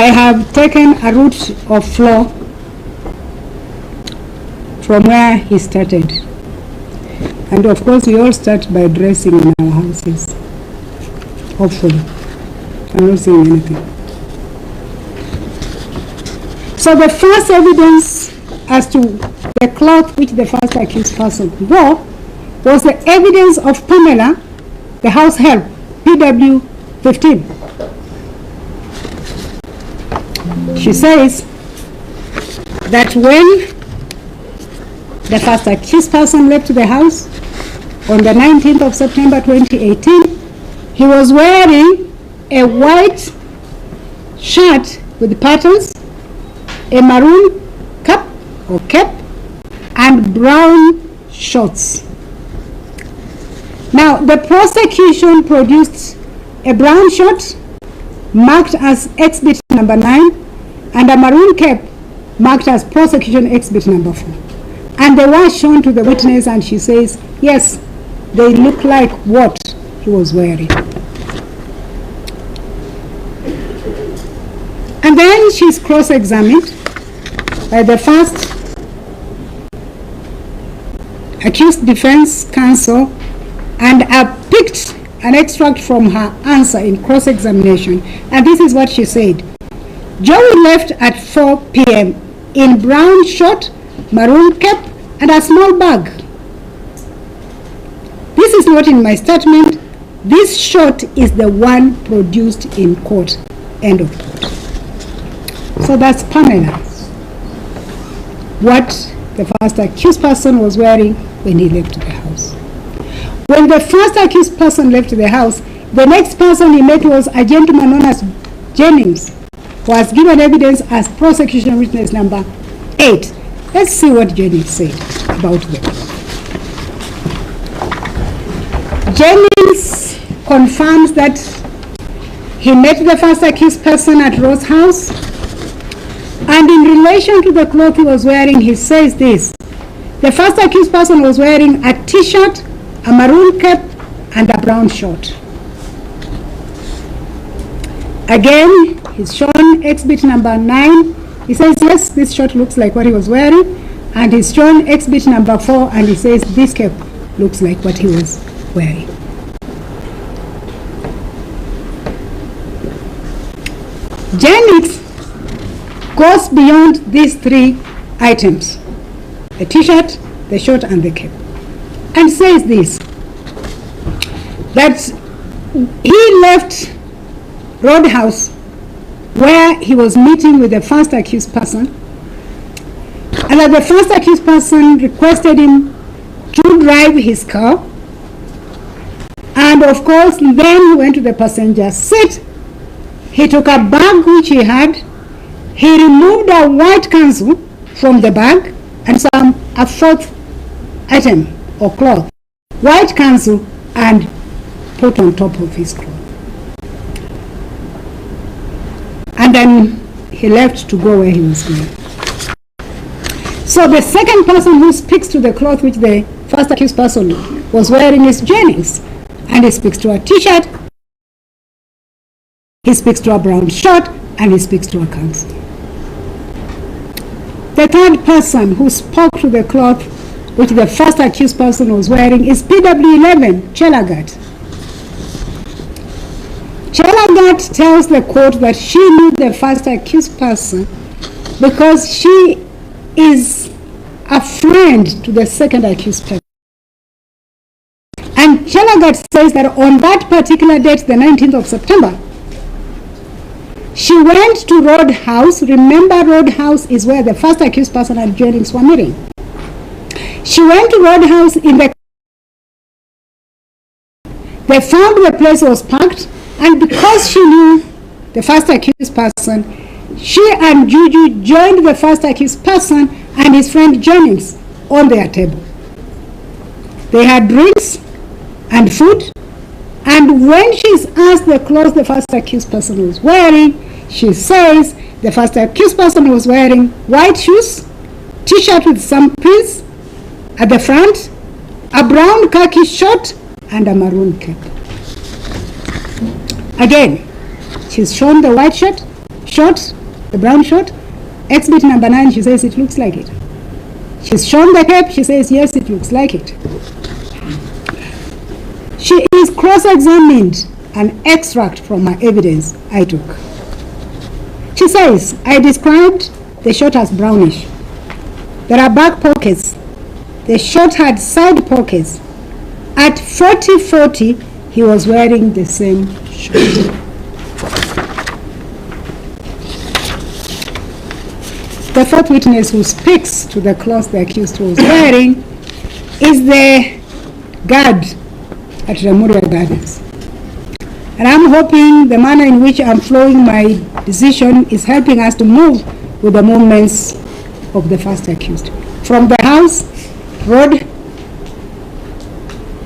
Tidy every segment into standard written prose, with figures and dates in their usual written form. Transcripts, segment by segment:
they have taken a route of flow from where he started. And of course, we all start by dressing in our houses. Hopefully. I'm not saying anything. So the first evidence as to the cloth which the first accused person wore was the evidence of Pamela, the house help, PW 15. She says that when the first accused person left the house on the 19th of September 2018, he was wearing a white shirt with patterns, a maroon cap or cap, and brown shorts. Now, the prosecution produced a brown shirt marked as exhibit number 9 and a maroon cap marked as prosecution exhibit number 4. And they were shown to the witness, and she says, yes, they look like what he was wearing. And then she's cross-examined by the first accused defense counsel, and I picked an extract from her answer in cross-examination, and this is what she said. Joey left at 4 p.m. in brown short, maroon cap, and a small bag. This is not in my statement. This short is the one produced in court. End of quote. So that's Pamela. What the first accused person was wearing when he left the house. When the first accused person left the house, the next person he met was a gentleman known as Jennings, who was given evidence as prosecution witness number 8. Let's see what Jennings said about them. Jennings confirms that he met the first accused person at Rose's house, and in relation to the cloth he was wearing, he says this. The first accused person was wearing a t-shirt, a maroon cap, and a brown short. Again, he's shown exhibit number 9. He says, yes, this shirt looks like what he was wearing. And he's shown exhibit number 4, and he says this cap looks like what he was wearing. Jennings goes beyond these 3 items, the t-shirt, the short, and the cap, and says this, that he left Roadhouse where he was meeting with the first accused person, and that the first accused person requested him to drive his car, and of course then he went to the passenger seat. He took a bag which he had. He removed a white kanzu from the bag and a 4th item or cloth, white kanzu, and put on top of his cloth. And then he left to go where he was going. So the second person who speaks to the cloth which the first accused person was wearing is Jennings, and he speaks to a t-shirt, he speaks to a brown shirt, and he speaks to a kanzu. The third person who spoke to the cloth which the first accused person was wearing is PW11, Chelagat. Chelagat tells the court that she knew the first accused person because she is a friend to the second accused person. And Chelagat says that on that particular date, the 19th of September, she went to Roadhouse. Remember, Roadhouse is where the first accused person and Jennings were meeting. She went to Roadhouse they found the place was packed, and because she knew the first accused person, she and Juju joined the first accused person and his friend Jennings on their table. They had drinks and food, and when she's asked the clothes the first accused person was wearing, she says the first accused person was wearing white shoes, t-shirt with some prints at the front, a brown khaki shirt, and a maroon cap. Again, she's shown the white shirt, shorts, the brown shirt. Exhibit number 9, she says it looks like it. She's shown the cape, she says yes, it looks like it. She is cross-examined, an extract from my evidence I took. She says, I described the shirt as brownish. There are back pockets. The shirt had side pockets. At 40-40, he was wearing the same shirt. The fourth witness who speaks to the clothes the accused was wearing is the guard at Lemuria Gardens. And I'm hoping the manner in which I'm flowing my decision is helping us to move with the movements of the first accused. From the house, road,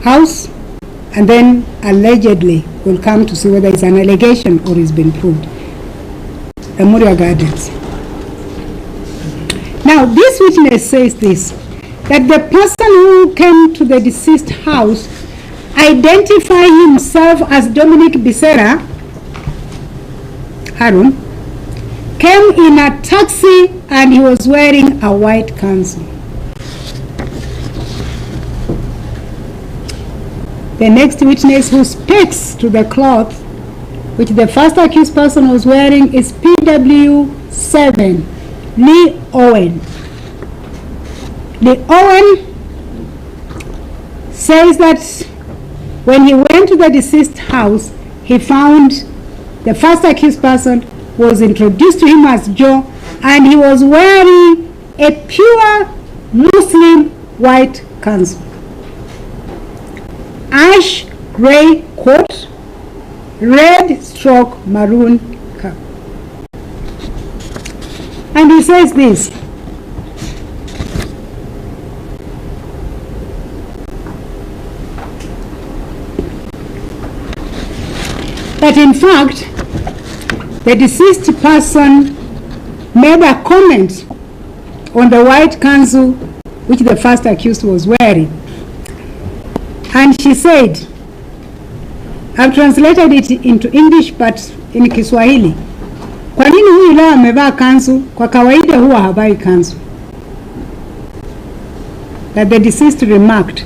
house, and then allegedly we'll come to see whether it's an allegation or it's been proved. Lemuria Gardens. Now, this witness says this, that the person who came to the deceased house identified himself as Dominic Becerra, Harun, came in a taxi and he was wearing a white kanzu. The next witness who speaks to the cloth which the first accused person was wearing is PW7. Lee Owen. Lee Owen says that when he went to the deceased house, he found the first accused person was introduced to him as Joe, and he was wearing a pure Muslim white kanzu, ash gray coat, red stroke maroon cap. And he says this, that in fact the deceased person made a comment on the white kanzu which the first accused was wearing. And she said, I've translated it into English but in Kiswahili, kwa nini huyu leo amevaa kanzu? Kwa kawaida huwa havai kanzu. That the deceased remarked,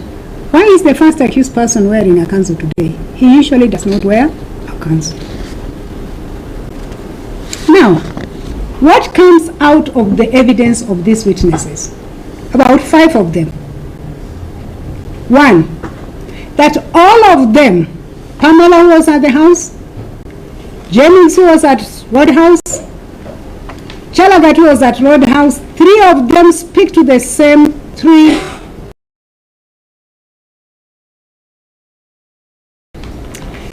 why is the first accused person wearing a kanzu today? He usually does not wear a kanzu. Now, what comes out of the evidence of these witnesses? About 5 of them. 1, that all of them, Pamela was at the house, Jennings was at Roadhouse, Chalagat was at Roadhouse, 3 of them speak to the same 3.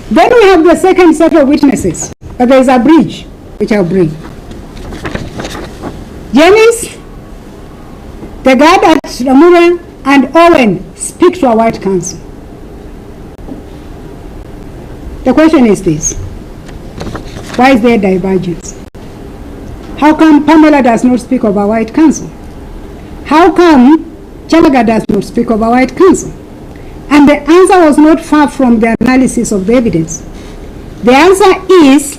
Then we have the second set of witnesses, but there is a bridge, which I'll bring. Jennings, the guard at Ramura, and Owen speak to a white council. The question is this: why is there divergence? How come Pamela does not speak of a white council? How come Chalaga does not speak of a white council? And the answer was not far from the analysis of the evidence. The answer is,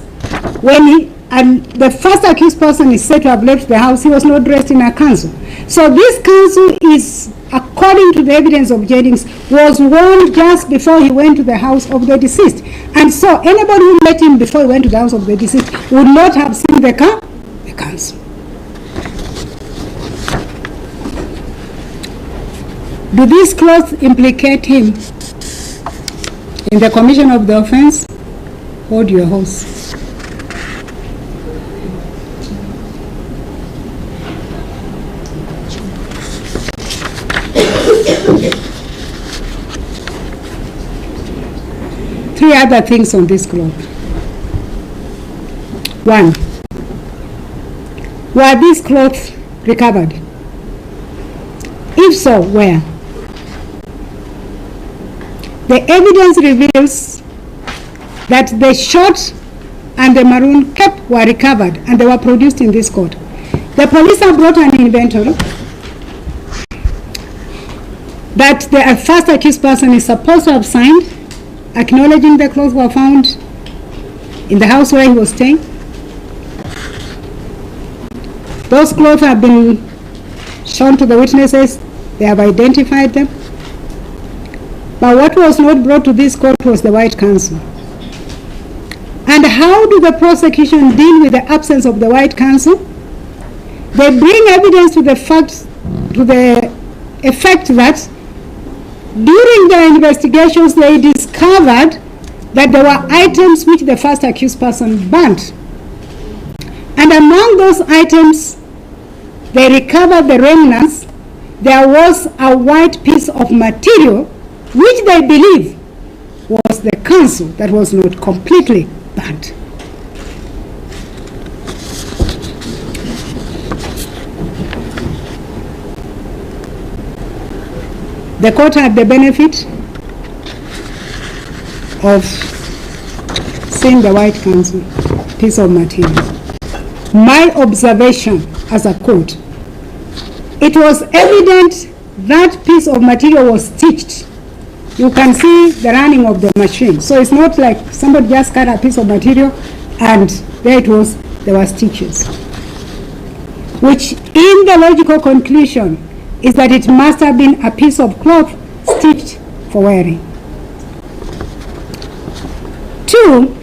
when the first accused person is said to have left the house, he was not dressed in a council. So this council is, according to the evidence of Jennings, was worn just before he went to the house of the deceased. And so anybody who met him before he went to the house of the deceased would not have seen the council. Do these clothes implicate him in the commission of the offense? Hold your horse. Three other things on this cloth. 1, were these clothes recovered? If so, where? The evidence reveals that the shirt and the maroon cap were recovered and they were produced in this court. The police have brought an inventory that the first accused person is supposed to have signed, acknowledging the clothes were found in the house where he was staying. Those clothes have been shown to the witnesses. They have identified them. But what was not brought to this court was the white counsel. And how do the prosecution deal with the absence of the white counsel? They bring evidence to the effect that during their investigations they discovered that there were items which the first accused person burnt. And among those items, they recovered the remnants. There was a white piece of material which they believe was the counsel that was not completely burnt. The court had the benefit of seeing the white counsel piece of material. My observation as a court, it was evident that piece of material was stitched. You can see the running of the machine. So it's not like somebody just cut a piece of material and there it was, there were stitches. Which in the logical conclusion is that it must have been a piece of cloth stitched for wearing. 2,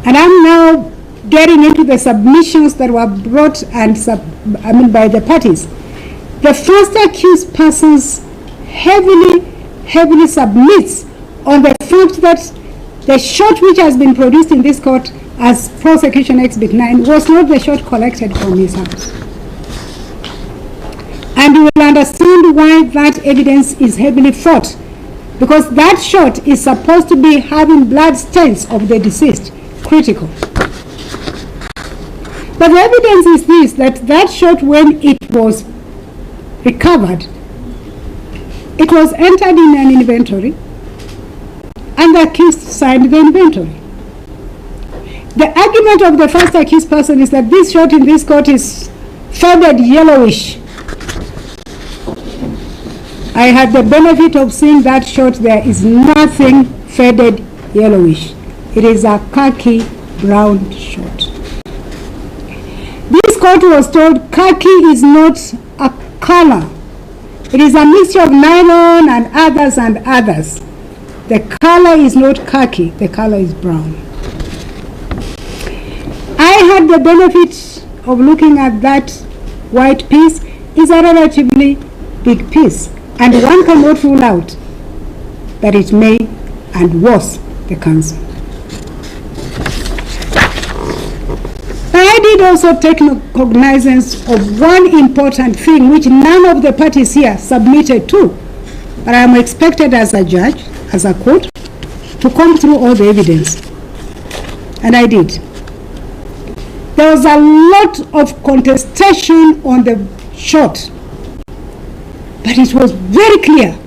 and I'm now getting into the submissions that were brought and by the parties. The first accused persons heavily submits on the fact that the shot which has been produced in this court as prosecution exhibit 9 was not the shot collected from his house. And you will understand why that evidence is heavily fought, because that shot is supposed to be having blood stains of the deceased, critical. But the evidence is this, that shot, when it was recovered, it was entered in an inventory and the accused signed the inventory. The argument of the first accused person is that this shot in this court is faded yellowish. I had the benefit of seeing that shot. There is nothing faded yellowish. It is a khaki brown shot. This court was told khaki is not a color. It is a mixture of nylon and others. The color is not khaki, the color is brown. I had the benefit of looking at that white piece. It's a relatively big piece, and one cannot rule out that it may and was the counsel. I did also take cognizance of one important thing which none of the parties here submitted to, but I am expected as a judge, as a court, to come through all the evidence. And I did. There was a lot of contestation on the shot, but it was very clear.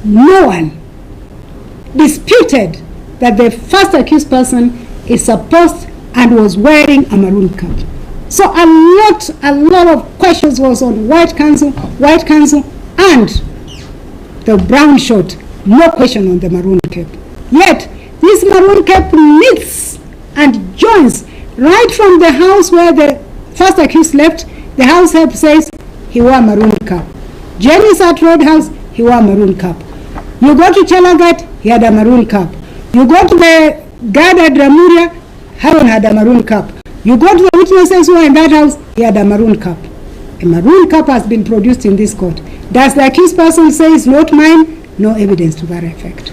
No one disputed that the first accused person is supposed and was wearing a maroon cap. So a lot of questions was on white counsel, and the brown shot. No question on the maroon cap. Yet this maroon cap meets and joins right from the house where the first accused left. The house help says he wore a maroon cap. Jenny's at Roadhouse, he wore a maroon cap. You go to Chelagat, he had a maroon cap. You go to the guard at Ramuria, Haron had a maroon cap. You go to the witnesses who were in that house, he had a maroon cap. A maroon cap has been produced in this court. Does the accused person say it's not mine? No evidence to that effect.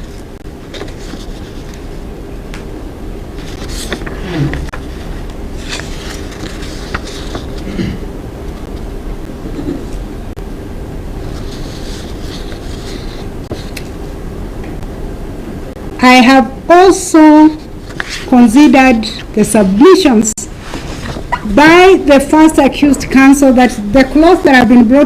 I have also considered the submissions by the first accused counsel that the clothes that have been brought